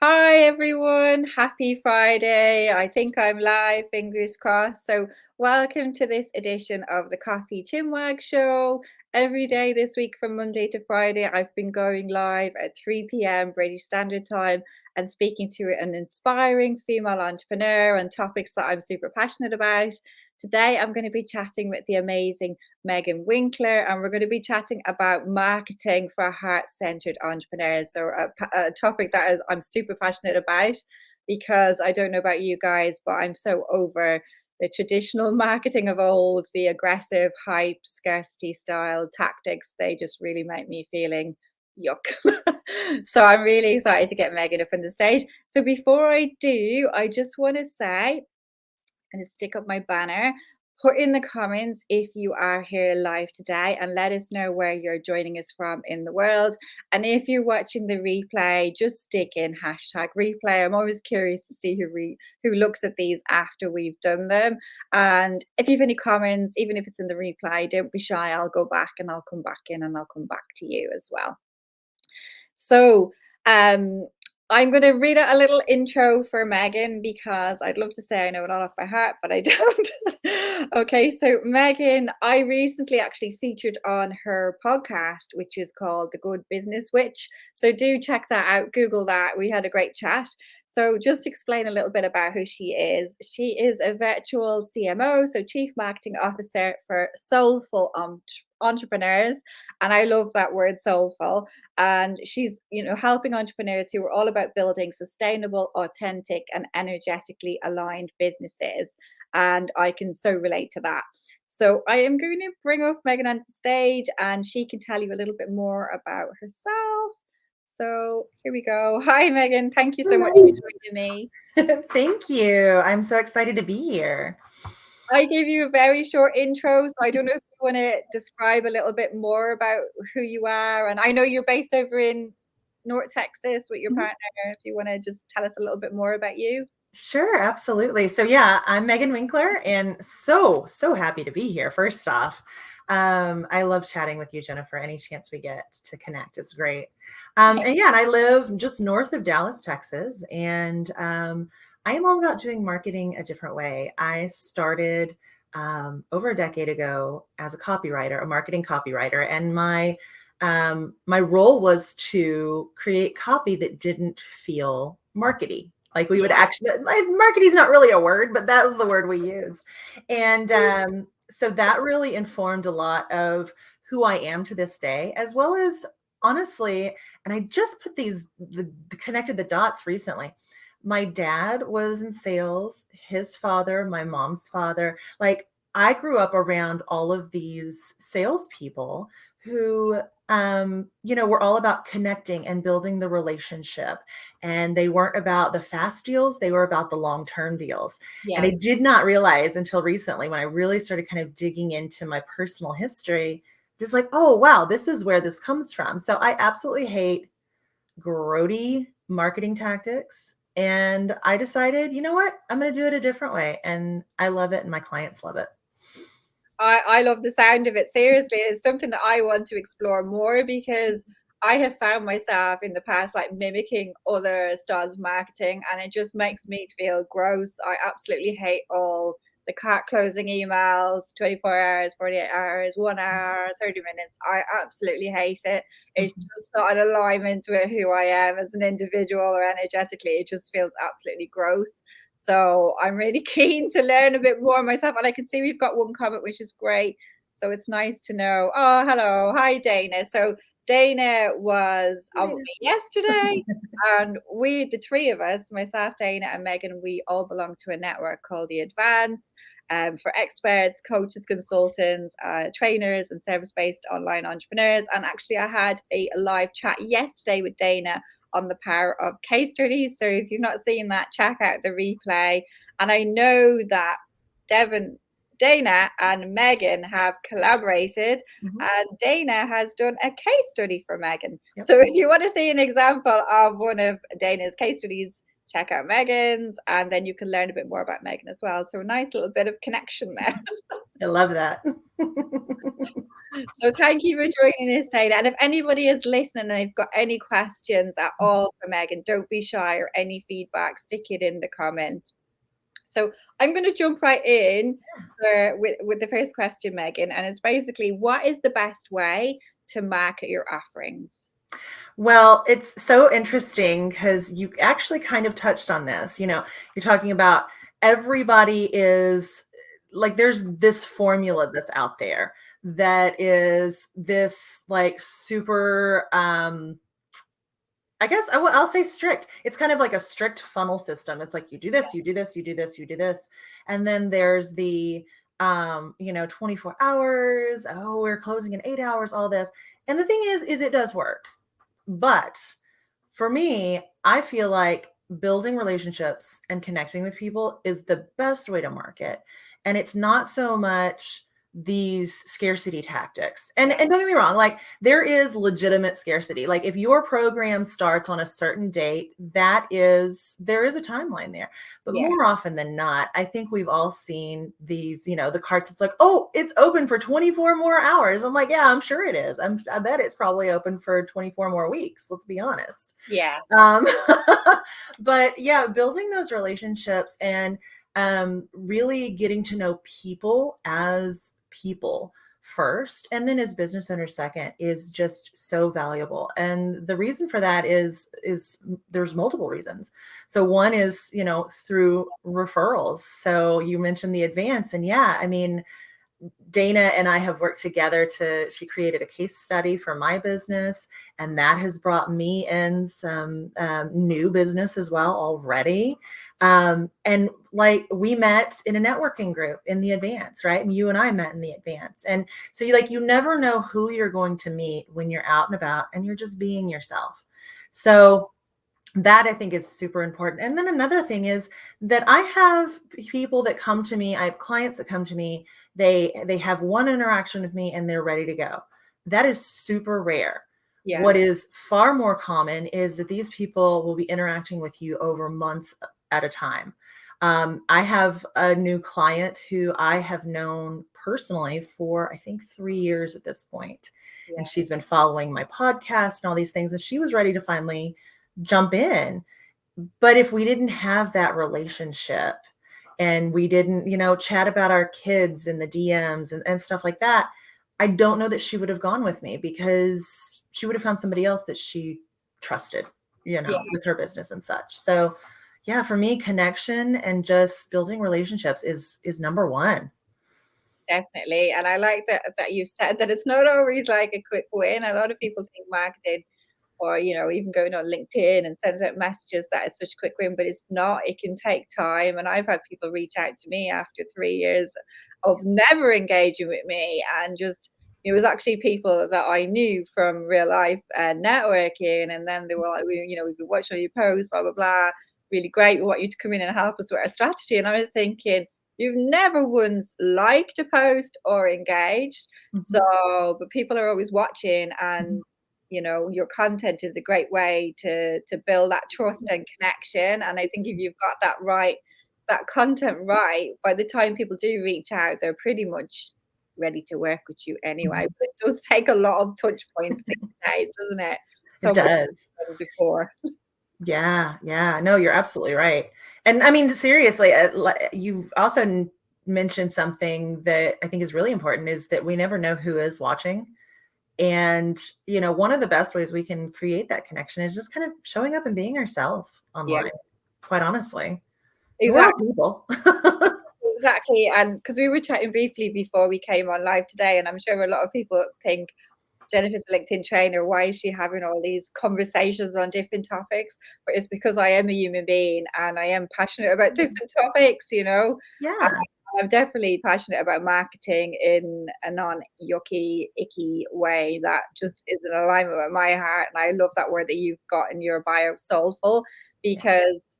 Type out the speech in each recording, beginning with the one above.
Hi everyone, happy Friday. I think I'm live, fingers crossed. So, welcome to this edition of the Coffee Chinwag Show. Every day this week from Monday to Friday, I've been going live at 3 p.m. British Standard Time and speaking to an inspiring female entrepreneur on topics that I'm super passionate about. Today, I'm going to be chatting with the amazing Megan Winkler, and we're going to be chatting about marketing for heart-centered entrepreneurs. So, a topic that I'm super passionate about because I don't know about you guys, but I'm so over the traditional marketing of old, the aggressive hype, scarcity style tactics. They just really make me feeling yuck. So I'm really excited to get Megan up on the stage. So before I do, I just want to say, going to stick up my banner. Put in the comments if you are here live today and let us know where you're joining us from in the world. And if you're watching the replay, just stick in hashtag replay. I'm always curious to see who looks at these after we've done them. And if you have any comments, even if it's in the replay, don't be shy. I'll go back and I'll come back in and I'll come back to you as well. So, um, I'm going to read out a little intro for Megan because I'd love to say I know it all off by heart, but I don't. Okay, so Megan, I recently actually featured on her podcast, which is called The Good Business Witch. So do check that out, Google that. We had a great chat. So just explain a little bit about who she is. She is a virtual CMO, so Chief Marketing Officer for Soulful Entrepreneurs. And I love that word soulful, and she's helping entrepreneurs who are all about building sustainable, authentic and energetically aligned businesses, and I can so relate to that. So I am going to bring up Megan on the stage and she can tell you a little bit more about herself. So here we go. Hi Megan, thank you so much for joining me. Thank you. I'm so excited to be here. I gave you a very short intro, so I don't know if you want to describe a little bit more about who you are. And I know you're based over in North Texas with your Mhm. partner. If you want to just tell us a little bit more about you. Sure, absolutely. So yeah, I'm Megan Winkler and so happy to be here. First off, I love chatting with you, Jennifer. Any chance we get to connect is great. And yeah, and I live just north of Dallas, Texas, and I am all about doing marketing a different way. I started over a decade ago as a copywriter, a marketing copywriter, and my role was to create copy that didn't feel markety. Like we would Yeah. actually, like, marketing is not really a word, but that was the word we used. And so that really informed a lot of who I am to this day, as well as honestly, and I just put connected the dots recently. My dad was in sales, his father, my mom's father. Like I grew up around all of these salespeople who were all about connecting and building the relationship. And they weren't about the fast deals, they were about the long-term deals. And Yeah. I did not realize until recently when I really started kind of digging into my personal history, just like, oh, wow, this is where this comes from. So I absolutely hate grody marketing tactics. And I decided, you know what? I'm going to do it a different way. And I love it. And my clients love it. I love the sound of it. Seriously, it's something that I want to explore more because I have found myself in the past like mimicking other styles of marketing, and it just makes me feel gross. I absolutely hate all the cart closing emails, 24 hours, 48 hours, 1 hour, 30 minutes. I absolutely hate it. It's Mhm. just not an alignment with who I am as an individual or energetically. It just feels absolutely gross. So I'm really keen to learn a bit more myself. And I can see we've got one comment, which is great. So it's nice to know. Oh, hello. Hi, Dana. So Dana was on with me yesterday. And we, the three of us, myself, Dana, and Megan, we all belong to a network called The Advance, for experts, coaches, consultants, trainers, and service based online entrepreneurs. And actually, I had a live chat yesterday with Dana on the power of case studies. So if you've not seen that, check out the replay. And I know that Devon, Dana and Megan have collaborated, Mhm. and Dana has done a case study for Megan. Yep. So if you want to see an example of one of Dana's case studies, check out Megan's, and then you can learn a bit more about Megan as well. So a nice little bit of connection there. I love that. So thank you for joining us today. And if anybody is listening and they've got any questions at all for Megan, don't be shy, or any feedback, stick it in the comments. So I'm going to jump right in with the first question, Megan, and it's basically, what is the best way to market your offerings? Well, it's so interesting because you actually kind of touched on this. You're talking about everybody is like, there's this formula that's out there that is this like super, I guess I'll say strict. It's kind of like a strict funnel system. It's like, you do this, you do this, you do this, you do this. And then there's the, 24 hours. Oh, we're closing in 8 hours, all this. And the thing is it does work. But for me, I feel like building relationships and connecting with people is the best way to market. And it's not so much these scarcity tactics. And don't get me wrong, like, there is legitimate scarcity. Like, if your program starts on a certain date, there is a timeline there. But Yeah. more often than not, I think we've all seen these, the carts. It's like, oh, it's open for 24 more hours. I'm like, yeah, I'm sure it is. I bet it's probably open for 24 more weeks. Let's be honest. Yeah. But yeah, building those relationships and really getting to know people as people first, and then as business owners second, is just so valuable. And the reason for that is there's multiple reasons. So one is, through referrals. So you mentioned the advance, and yeah, I mean, Dana and I have worked together she created a case study for my business, and that has brought me in some new business as well already. And like, we met in a networking group in the advance, right? And you and I met in the advance. And so you never know who you're going to meet when you're out and about and you're just being yourself. So that, I think, is super important. And then another thing is that I have people that come to me. I have clients that come to me. They have one interaction with me and they're ready to go. That is super rare. Yeah. What is far more common is that these people will be interacting with you over months at a time. I have a new client who I have known personally for, I think, 3 years at this point. Yeah. And she's been following my podcast and all these things. And she was ready to finally jump in. But if we didn't have that relationship and we didn't, chat about our kids in the DMs and stuff like that, I don't know that she would have gone with me, because she would have found somebody else that she trusted, with her business and such. So yeah, for me, connection and just building relationships is number one. Definitely. And I like that you said that it's not always like a quick win. A lot of people think marketing, or even going on LinkedIn and sending out messages, that is such a quick win, but it's not. It can take time. And I've had people reach out to me after 3 years of never engaging with me, and just, it was actually people that I knew from real life networking, and then they were like, we've been watching all your posts, blah blah blah, really great, we want you to come in and help us with our strategy. And I was thinking, you've never once liked a post or engaged. Mm-hmm. So, but people are always watching, and your content is a great way to build that trust and connection. And I think if you've got that content right, by the time people do reach out, they're pretty much ready to work with you anyway. Mm-hmm. But it does take a lot of touch points these days, doesn't it? So it does. Before. Yeah. No, you're absolutely right. And I mean, seriously, you also mentioned something that I think is really important, is that we never know who is watching. And, one of the best ways we can create that connection is just kind of showing up and being ourselves online, quite honestly. Exactly. People. Exactly. And because we were chatting briefly before we came on live today, and I'm sure a lot of people think, Jennifer's a LinkedIn trainer, why is she having all these conversations on different topics? But it's because I am a human being and I am passionate about different topics, Yeah. I'm definitely passionate about marketing in a non-yucky, icky way that just is in alignment with my heart. And I love that word that you've got in your bio, soulful, because,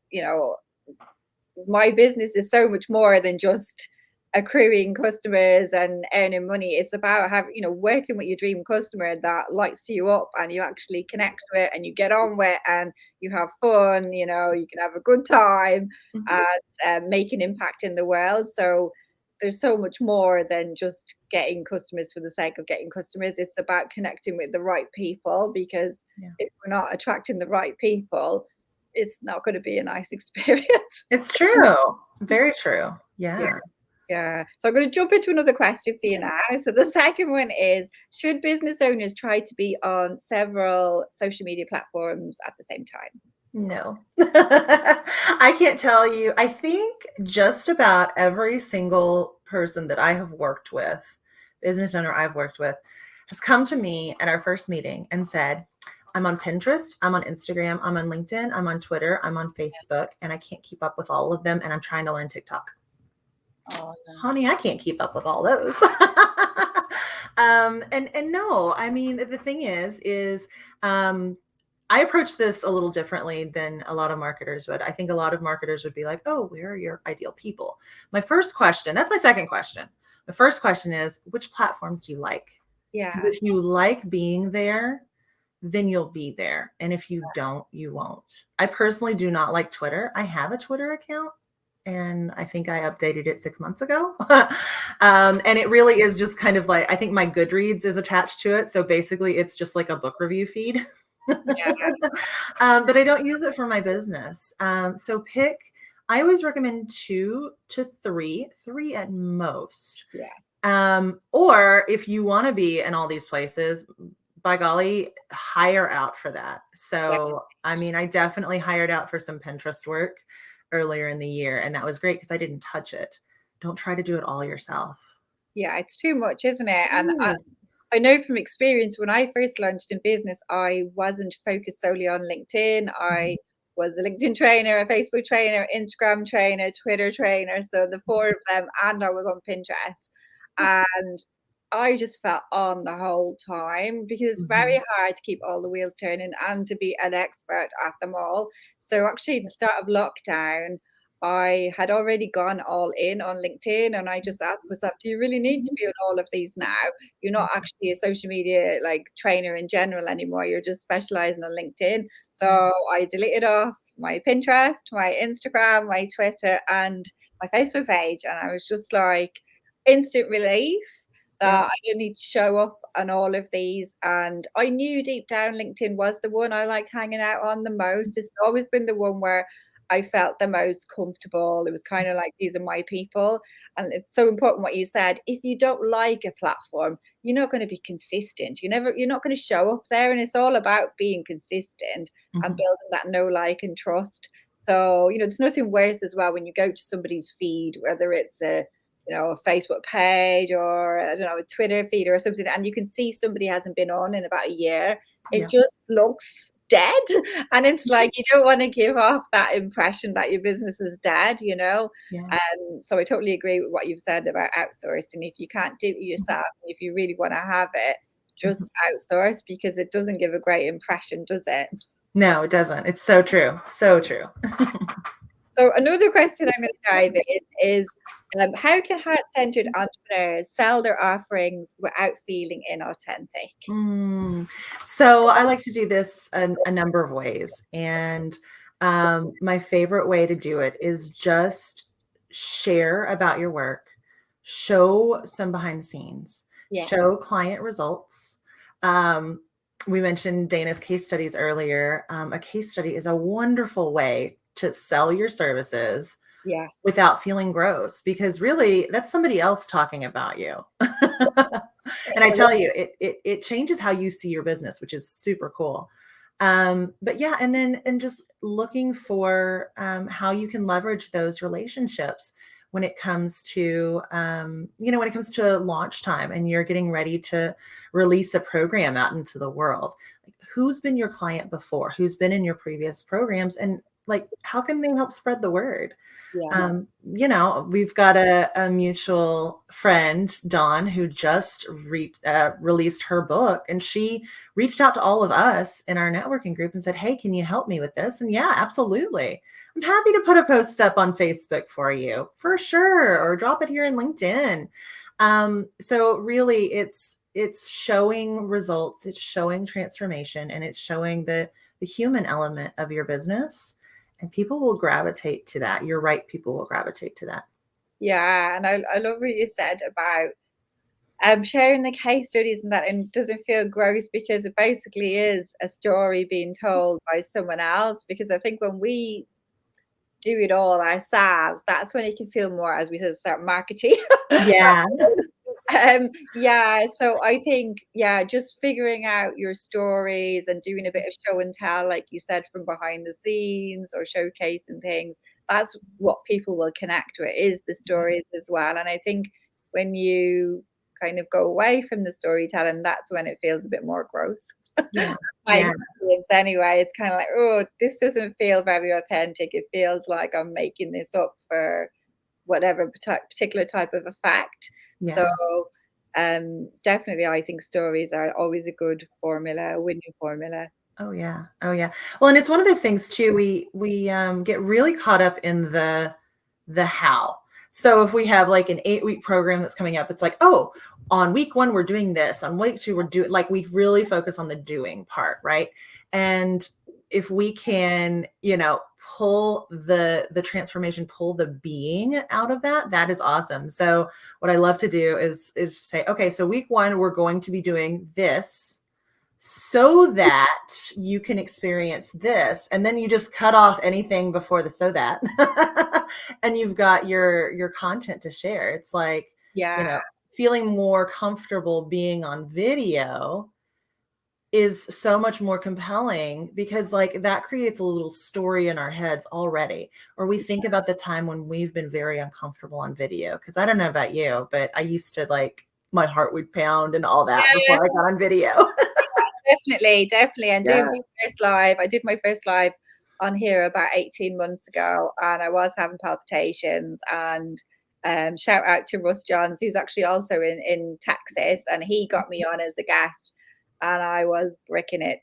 my business is so much more than just accruing customers and earning money. It's about having, working with your dream customer that lights you up and you actually connect with and you get on with and you have fun, you can have a good time Mhm. and make an impact in the world. So there's so much more than just getting customers for the sake of getting customers. It's about connecting with the right people, because Yeah. if we're not attracting the right people, it's not going to be a nice experience. It's true. Very true. Yeah. Yeah. Yeah. So I'm going to jump into another question for you now. So the second one is, should business owners try to be on several social media platforms at the same time? No. I can't tell you. I think just about every single person that I have worked with, business owner I've worked with, has come to me at our first meeting and said, I'm on Pinterest, I'm on Instagram, I'm on LinkedIn, I'm on Twitter, I'm on Facebook, and I can't keep up with all of them, and I'm trying to learn TikTok. Oh, no. Honey, I can't keep up with all those. And no, I mean, the thing is I approach this a little differently than a lot of marketers would. I think a lot of marketers would be like, oh, where are your ideal people? My first question, that's my second question. The first question is, which platforms do you like? Because Yeah. if you like being there, then you'll be there. And if you don't, you won't. I personally do not like Twitter. I have a Twitter account and I think I updated it 6 months ago. And it really is just kind of like, I think my Goodreads is attached to it. So basically, it's just like a book review feed. Yeah. But I don't use it for my business. I always recommend 2 to 3, 3 at most. Yeah. Or if you want to be in all these places, by golly, hire out for that. Yeah. So, I mean, I definitely hired out for some Pinterest work earlier in the year, and that was great because I didn't touch it. Don't try to do it all yourself. Yeah. It's too much, isn't it? And Ooh. I know from experience, when I first launched in business, I wasn't focused solely on LinkedIn. I Mhm. was a LinkedIn trainer, a Facebook trainer, Instagram trainer, Twitter trainer. So the four of them, and I was on Pinterest. And I just felt on the whole time because it's very Mhm. hard to keep all the wheels turning and to be an expert at them all. So actually, at the start of lockdown, I had already gone all in on LinkedIn, and I just asked myself, do you really need to Mhm. be on all of these now? You're not actually a social media like trainer in general anymore. You're just specializing on LinkedIn. Yeah. So I deleted off my Pinterest, my Instagram, my Twitter, and my Facebook page. And I was just like, instant relief Yeah. that I didn't need to show up on all of these. And I knew deep down LinkedIn was the one I liked hanging out on the most. It's always been the one where I felt the most comfortable. It was kind of like, these are my people. And it's so important what you said. If you don't like a platform, you're not going to be consistent. You're not going to show up there. And it's all about being consistent and Mhm. building that know, like, and trust. So, there's nothing worse as well when you go to somebody's feed, whether it's a Facebook page or I don't know, a Twitter feed or something, and you can see somebody hasn't been on in about a year. It Yeah. just looks dead. And it's like you don't want to give off that impression that your business is dead. Yeah. So I totally agree with what you've said about outsourcing. If you can't do it yourself, if you really want to have it, Mhm. just outsource, because it doesn't give a great impression, does it? No, it doesn't. It's so true. So true. So another question I'm going to dive in is, how can heart-centered entrepreneurs sell their offerings without feeling inauthentic? Mm. So I like to do this a number of ways. And my favorite way to do it is just share about your work, show some behind the scenes, Yeah, show client results. Um, we mentioned Dana's case studies earlier. A case study is a wonderful way to sell your services yeah, without feeling gross, because really that's somebody else talking about you. And I tell you, it changes how you see your business, which is super cool. But yeah, and just looking for how you can leverage those relationships when it comes to when it comes to launch time and you're getting ready to release a program out into the world. Like, who's been your client before? Who's been in your previous programs? And like, how can they help spread the word? Yeah. We've got a mutual friend, Dawn, who just released her book, and she reached out to all of us in our networking group and said, "Hey, can you help me with this?" And yeah, absolutely. I'm happy to put a post up on Facebook for you, for sure, or drop it here in LinkedIn. So really, it's showing results, it's showing transformation, and it's showing the human element of your business, and people will gravitate to that. You're right, people will gravitate to that. Yeah, and I love what you said about sharing the case studies and that, and it doesn't feel gross because it basically is a story being told by someone else. Because I think when we do it all ourselves, that's when it can feel more, as we said, start marketing. Yeah. Yeah, so I think, yeah, just figuring out your stories and doing a bit of show and tell, like you said, from behind the scenes or showcasing things, that's what people will connect with, is the stories as well. And I think when you kind of go away from the storytelling, that's when it feels a bit more gross. Yeah. My Yeah. experience anyway, it's kind of like, oh, this doesn't feel very authentic. It feels like I'm making this up for whatever particular type of effect. So Yeah. definitely, I think stories are always a good formula, a winning formula. Oh yeah. Oh yeah. Well, and it's one of those things too. We get really caught up in the how. So if we have like an 8-week program that's coming up, it's like, oh, on week 1 we're doing this. On week 2 we're doing, like, we really focus on the doing part, right? And if we can, pull the transformation, pull the being out of that, that is awesome. So what I love to do is say, okay, so week 1 we're going to be doing this so that you can experience this, and then you just cut off anything before the so that and you've got your content to share. It's like, Yeah, feeling more comfortable being on video is so much more compelling, because like that creates a little story in our heads already. Or we think about the time when we've been very uncomfortable on video, because I don't know about you, but I used to, like, my heart would pound and all that yeah, before I got on video. definitely, definitely. And doing Yeah. my first live, I did my first live on here about 18 months ago, and I was having palpitations. And shout out to Russ Johns, who's actually also in Texas, and he got me on as a guest, and I was bricking it.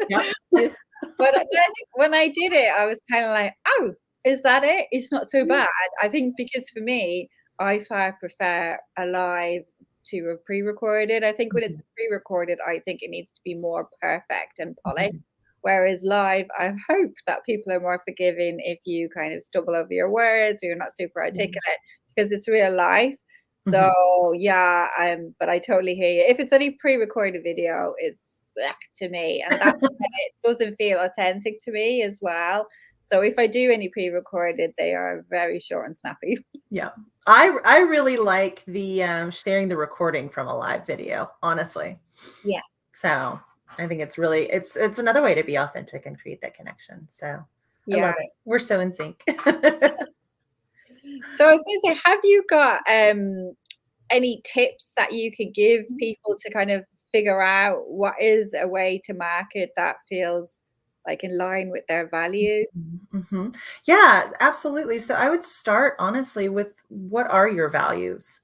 Yep. Just, but then when I did it, I was kind of like, oh, is that it? It's not so bad. I think because for me, I far prefer a live to a pre-recorded. I think when it's Mhm. pre-recorded, I think it needs to be more perfect and polished. Mhm. Whereas live, I hope that people are more forgiving if you kind of stumble over your words or you're not super Mhm. articulate, because it's real life. Mhm. So yeah, but I totally hear you. If it's any pre-recorded video, it's ugh, to me, and that it doesn't feel authentic to me as well. So if I do any pre-recorded, they are very short and snappy. Yeah. I really like the sharing the recording from a live video, honestly. Yeah. So I think it's another way to be authentic and create that connection. So I Yeah. love it. We're so in sync. So I was going to say, have you got any tips that you could give people to kind of figure out what is a way to market that feels like in line with their values? Mhm. Yeah, absolutely. So I would start honestly with, what are your values?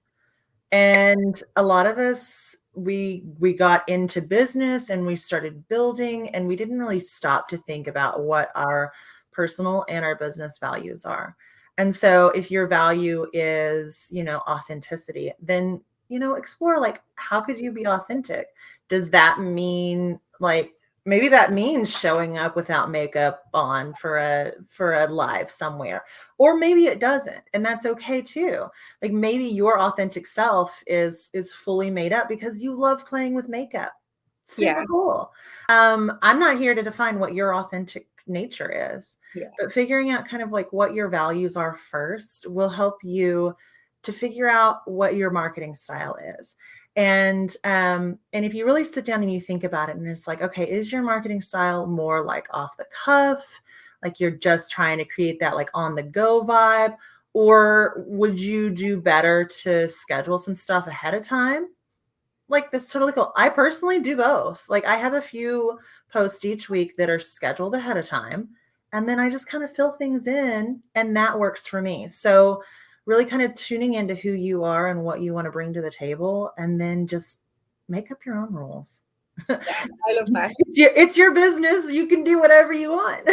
And a lot of us, we got into business and we started building, and we didn't really stop to think about what our personal and our business values are. And so if your value is, authenticity, then, explore, like, how could you be authentic? Does that mean, like, maybe that means showing up without makeup on for a live somewhere, or maybe it doesn't, and that's okay too. Like, maybe your authentic self is fully made up because you love playing with makeup. Yeah, Super cool. I'm not here to define what your authentic nature is, yeah, but figuring out kind of like what your values are first will help you to figure out what your marketing style is. And if you really sit down and you think about it, and it's like, okay, is your marketing style more like off the cuff, like you're just trying to create that like on the go vibe, or would you do better to schedule some stuff ahead of time? Like, that's totally cool. I personally do both. Like, I have a few posts each week that are scheduled ahead of time, and then I just kind of fill things in, and that works for me. So really kind of tuning into who you are and what you want to bring to the table, and then just make up your own rules. Yeah, I love that. It's your business. You can do whatever you want.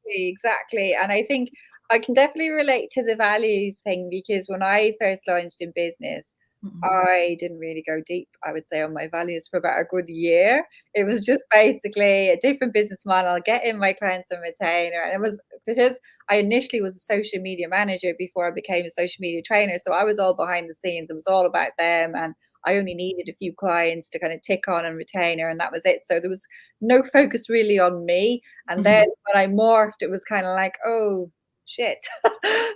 Exactly. And I think I can definitely relate to the values thing because when I first launched in business, Mhm. I didn't really go deep, I would say, on my values for about a good year. It was just basically a different business model, get in my clients and retainer. And it was because I initially was a social media manager before I became a social media trainer. So I was all behind the scenes. It was all about them. And I only needed a few clients to kind of tick on and retainer, and that was it. So there was no focus really on me. And then Mhm. when I morphed, it was kind of like, oh, shit.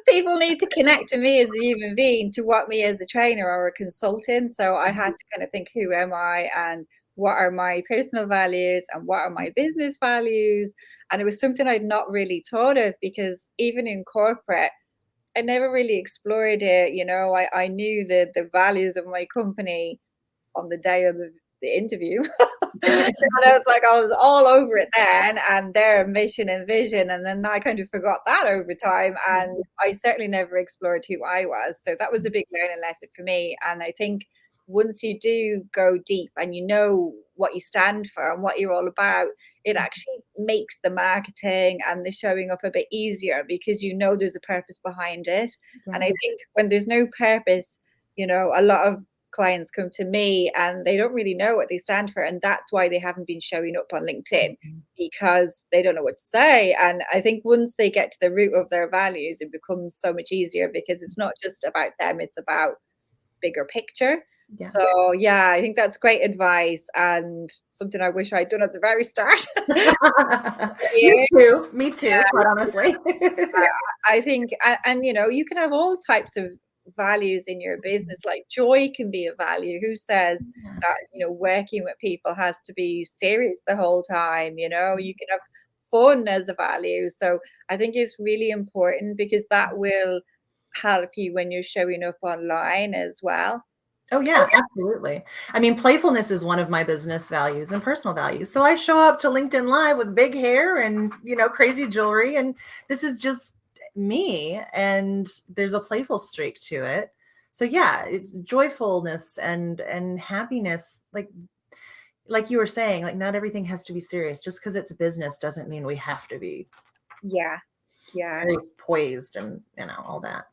People need to connect to me as a human being to what me as a trainer or a consultant. So I had to kind of think, who am I and what are my personal values and what are my business values? And it was something I'd not really thought of because even in corporate, I never really explored it. I knew the values of my company on the day of the interview. And I was all over it then, and their mission and vision. And then I kind of forgot that over time. And I certainly never explored who I was. So that was a big learning lesson for me. And I think once you do go deep and you know what you stand for and what you're all about, it actually makes the marketing and the showing up a bit easier because you know there's a purpose behind it. And I Yeah. think when there's no purpose, a lot of clients come to me and they don't really know what they stand for, and that's why they haven't been showing up on LinkedIn, Mhm. because they don't know what to say. And I think once they get to the root of their values, it becomes so much easier because it's not just about them, it's about bigger picture. Yeah. So yeah, I think that's great advice and something I wish I'd done at the very start. Me Yeah, too. Me too, quite honestly. I think, and you can have all types of values in your business. Like joy can be a value. Who says Yeah. that, working with people has to be serious the whole time? You can have fun as a value. So I think it's really important because that will help you when you're showing up online as well. Oh, yeah, absolutely. I mean, playfulness is one of my business values and personal values. So I show up to LinkedIn Live with big hair and, crazy jewelry, and this is just me, and there's a playful streak to it. So yeah, it's joyfulness and happiness, like you were saying, like not everything has to be serious. Just because it's business doesn't mean we have to be Yeah, yeah. very poised and, all that.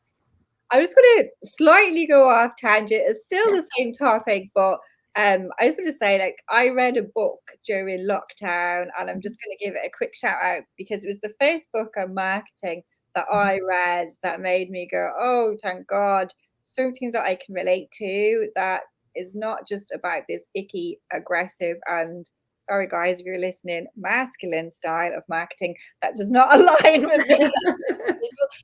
I was going to slightly go off tangent. It's still Yeah. the same topic, but I just want to say, like, I read a book during lockdown, and I'm just going to give it a quick shout out because it was the first book on marketing that I read that made me go, "Oh, thank God!" Something that I can relate to that is not just about this icky, aggressive, and sorry guys if you're listening, masculine style of marketing that does not align with me.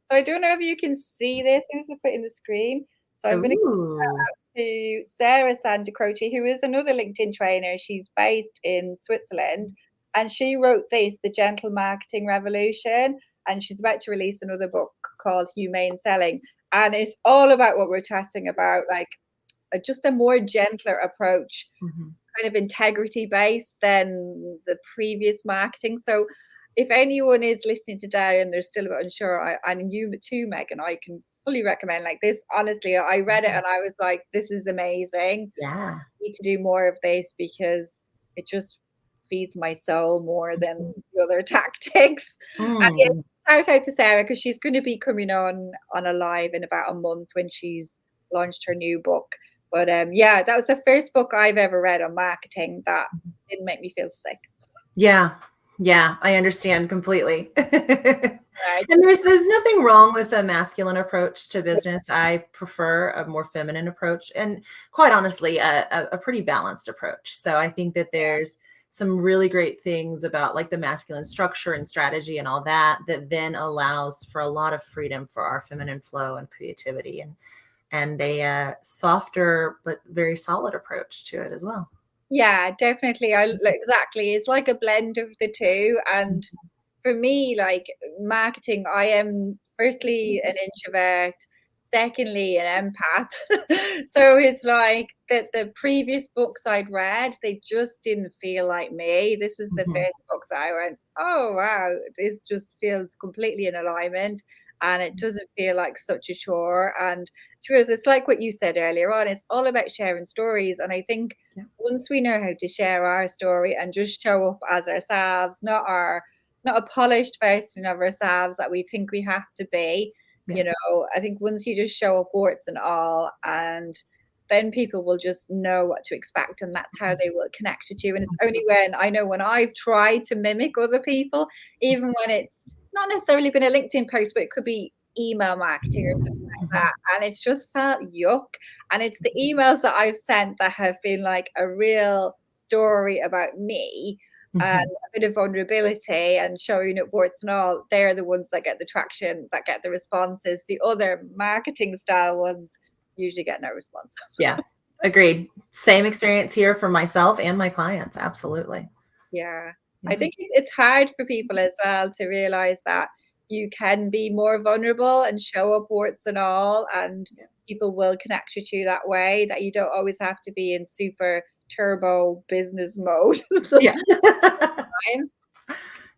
So I don't know if you can see this. I'm just gonna put it in the screen. So I'm gonna Ooh. to Sarah Santa Croce, who is another LinkedIn trainer. She's based in Switzerland, and she wrote this, The Gentle Marketing Revolution, and she's about to release another book called Humane Selling. And it's all about what we're chatting about, like just a more gentler approach, Mhm. kind of integrity based than the previous marketing. So if anyone is listening today and they're still a bit unsure, and you too, Megan, I can fully recommend like this. Honestly, I read it and I was like, this is amazing. Yeah. I need to do more of this because it just feeds my soul more than the other tactics. And yeah, Mm. shout out to Sarah because she's going to be coming on a live in about a month when she's launched her new book. But yeah, that was the first book I've ever read on marketing that didn't make me feel sick. Yeah. Yeah, I understand completely. Right? And there's nothing wrong with a masculine approach to business. I prefer a more feminine approach, and quite honestly, a pretty balanced approach. So I think that there's some really great things about like the masculine structure and strategy and all that that then allows for a lot of freedom for our feminine flow and creativity, and a softer but very solid approach to it as well. Yeah, definitely. Exactly. It's like a blend of the two. And for me, like marketing, I am firstly an introvert. secondly, an empath. So it's like that the previous books I'd read, they just didn't feel like me. This was the Mhm. first book that I went, oh wow, this just feels completely in alignment and it doesn't feel like such a chore. And to us, it's like what you said earlier on, it's all about sharing stories. And I think Yeah. once we know how to share our story and just show up as ourselves, not a polished version of ourselves that we think we have to be, Yeah. you know, I think once you just show up warts and all, and then people will just know what to expect, and that's how Mhm. they will connect with you. And it's only when I know when I've tried to mimic other people, even when it's not necessarily been a LinkedIn post, but it could be email marketing or something like Mhm. that. And it's just felt yuck. And it's the emails that I've sent that have been like a real story about me and Mhm. a bit of vulnerability and showing up warts and all, they're the ones that get the traction, that get the responses. The other marketing style ones usually get no response. Yeah. Agreed. Same experience here for myself and my clients. Absolutely. Yeah. I Yeah. think it's hard for people as well to realize that you can be more vulnerable and show up warts and all, and Yeah. people will connect with you that way, that you don't always have to be in super turbo business mode the Yeah. time.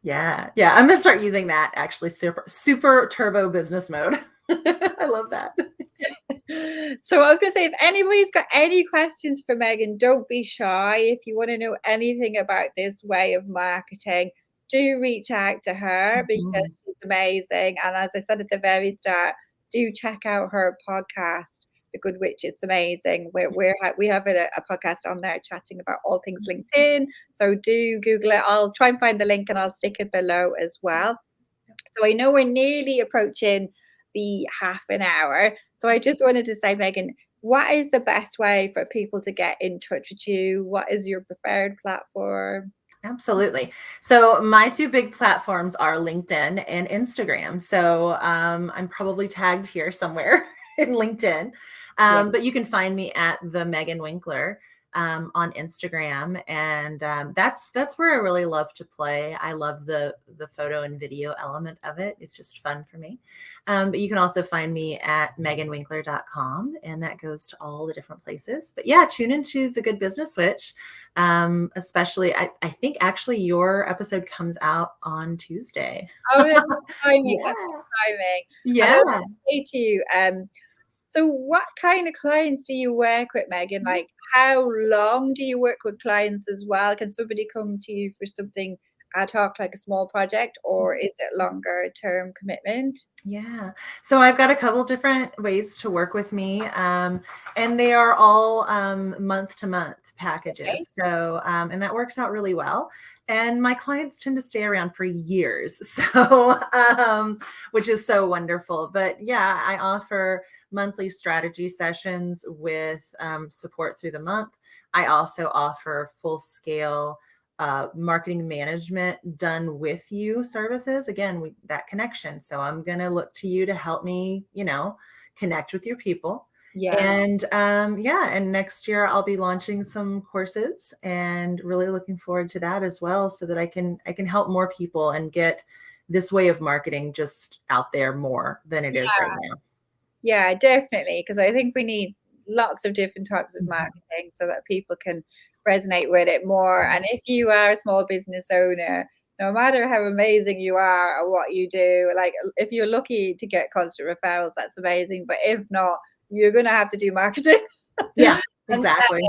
Yeah. Yeah. I'm gonna start using that actually. Super turbo business mode. I love that. So I was going to say, if anybody's got any questions for Megan, don't be shy. If you want to know anything about this way of marketing, do reach out to her because Mhm. she's amazing. And as I said at the very start, do check out her podcast, The Good Witch. It's amazing. We have a podcast on there chatting about all things LinkedIn. So do Google it. I'll try and find the link and I'll stick it below as well. So I know we're nearly approaching the half an hour. So I just wanted to say, Megan, what is the best way for people to get in touch with you? What is your preferred platform? Absolutely. So my two big platforms are LinkedIn and Instagram. So I'm probably tagged here somewhere in LinkedIn. Yeah. But you can find me at the Megan Winkler on Instagram, and that's where I really love to play. I love the photo and video element of it. It's just fun for me. But you can also find me at meganwinkler.com, and that goes to all the different places. But yeah, tune into the Good Business Switch. Especially, I think actually your episode comes out on Tuesday. Oh, that's good timing. Yeah. That's good timing. And I was Yeah. going to say to you, so what kind of clients do you work with, Megan? Like, how long do you work with clients as well? Can somebody come to you for something ad hoc, like a small project, or is it longer term commitment? Yeah. So I've got a couple different ways to work with me, and they are all month to month Okay. packages. So, and that works out really well. And my clients tend to stay around for years, so which is so wonderful. But yeah, I offer monthly strategy sessions with support through the month. I also offer full scale marketing management done with you services. Again, that connection. So I'm going to look to you to help me, connect with your people. Yeah. And yeah, and next year I'll be launching some courses and really looking forward to that as well, so that I can help more people and get this way of marketing just out there more than it is right now. Yeah, definitely. Because I think we need lots of different types of Mhm. marketing so that people can resonate with it more. And if you are a small business owner, no matter how amazing you are or what you do, like if you're lucky to get constant referrals, that's amazing. But if not, you're gonna have to do marketing. Yeah, And exactly.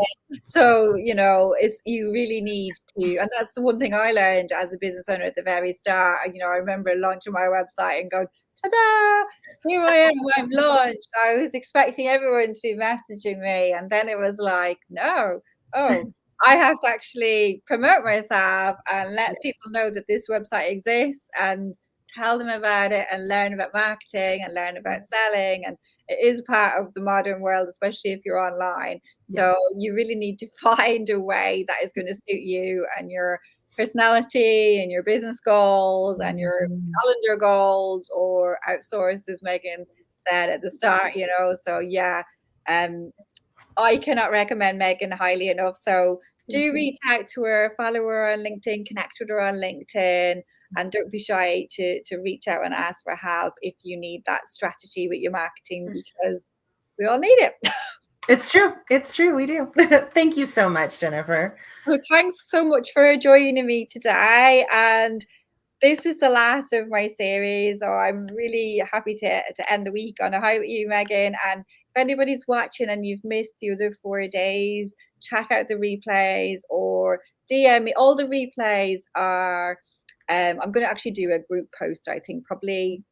so, you know, it's you really need to, and that's the one thing I learned as a business owner at the very start. You know, I remember launching my website and going, ta-da! Here I am, I'm launched. I was expecting everyone to be messaging me, and then it was like, no, oh, I have to actually promote myself and let people know that this website exists and tell them about it and learn about marketing and learn about selling. And it is part of the modern world, especially if you're online. Yeah. So you really need to find a way that is going to suit you and your personality and your business goals and your Mhm. calendar goals, or outsource, as Megan said at the start, you know. So yeah, um, I cannot recommend Megan highly enough. So Thank do you. reach out to her, follow her on LinkedIn, connect with her on LinkedIn. and don't be shy to reach out and ask for help if you need that strategy with your marketing, because we all need it. It's true. It's true. We do. Thank you so much, Jennifer. Well, thanks so much for joining me today. And this was the last of my series, so I'm really happy to end the week on a high with you, Megan. And if anybody's watching and you've missed the other 4 days, check out the replays or DM me. All the replays are. I'm going to actually do a group post, I think, probably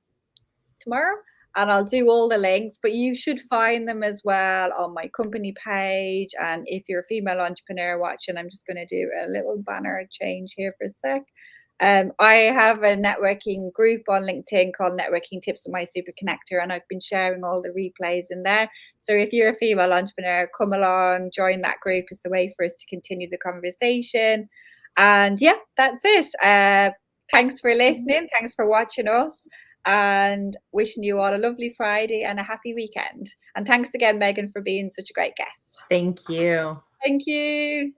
tomorrow, and I'll do all the links, but you should find them as well on my company page. And if you're a female entrepreneur watching, I'm just going to do a little banner change here for a sec. I have a networking group on LinkedIn called Networking Tips with My Super Connector, and I've been sharing all the replays in there. So if you're a female entrepreneur, come along, join that group. It's a way for us to continue the conversation. And yeah, that's it. Thanks for listening. Thanks for watching us, and wishing you all a lovely Friday and a happy weekend. And thanks again, Megan, for being such a great guest. Thank you. Thank you.